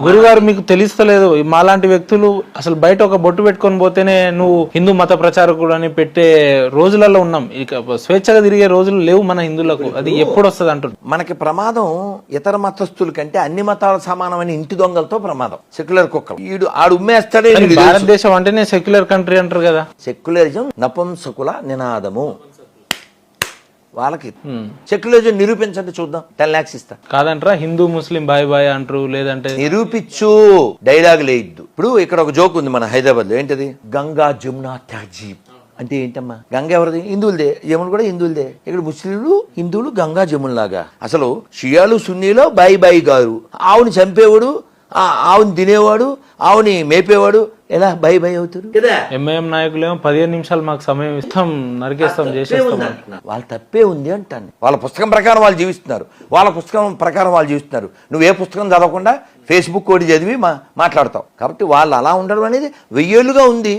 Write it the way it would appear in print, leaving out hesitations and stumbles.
గురుగారు మీకు తెలుస్తలేదు మాలాంటి వ్యక్తులు అసలు బయట ఒక బొట్టు పెట్టుకొని పోతేనే నువ్వు హిందూ మత ప్రచారకుడు అని పెట్టే రోజులలో ఉన్నాం. ఇక స్వేచ్ఛగా తిరిగే రోజులు లేవు మన హిందువులకు. అది ఎప్పుడు వస్తుంది అంటున్నారు. మనకి ప్రమాదం ఇతర మతస్థుల కంటే అన్ని మతాల సమానమైన ఇంటి దొంగలతో ప్రమాదం. సెక్యులర్ కుక్కలు ఆడు ఉమ్మేస్తాడే. భారతదేశం అంటేనే సెక్యులర్ కంట్రీ అంటారు కదా. సెక్యులరిజం నపుంసకుల నినాదము. వాళ్ళకి సెక్యులరిజం నిరూపించండి చూద్దాం. 10 lakhs ఇస్తా. కాదంటారా హిందూ ముస్లిం బాయ్ బాయ్ అంటారు. లేదంటే నిరూపించు. డైలాగ్ లేదు. ఇప్పుడు ఇక్కడ ఒక జోక్ ఉంది మన హైదరాబాద్ లో. ఏంటది? గంగా జమునా తహజీబ్ అంటే ఏంటమ్మా? గంగ ఎవరిది? హిందువులదే. యమున కూడా హిందువులదే. ఇక్కడ ముస్లింలు హిందువులు గంగా జమునలాగా. అసలు షియాలు సున్నీలో బాయి బాయి గారు. ఆవుని చంపేవాడు, ఆవుని తినేవాడు, ఆవుని మేపేవాడు ఎలా బై బై అవుతారు? ఎంఐఎం నాయకులు 15 నిమిషాలు మాకు సమయం ఇస్తాం, నరికేస్తాం, చేసేస్తాం. వాళ్ళ తప్పే ఉంది అంటాను. వాళ్ళ పుస్తకం ప్రకారం వాళ్ళు జీవిస్తున్నారు. వాళ్ళ పుస్తకం ప్రకారం వాళ్ళు జీవిస్తున్నారు. నువ్వు ఏ పుస్తకం చదవకుండా ఫేస్బుక్ కోడి చదివి మాట్లాడతావు. కాబట్టి వాళ్ళు అలా ఉండడం అనేది 1000 ఏళ్లుగా ఉంది.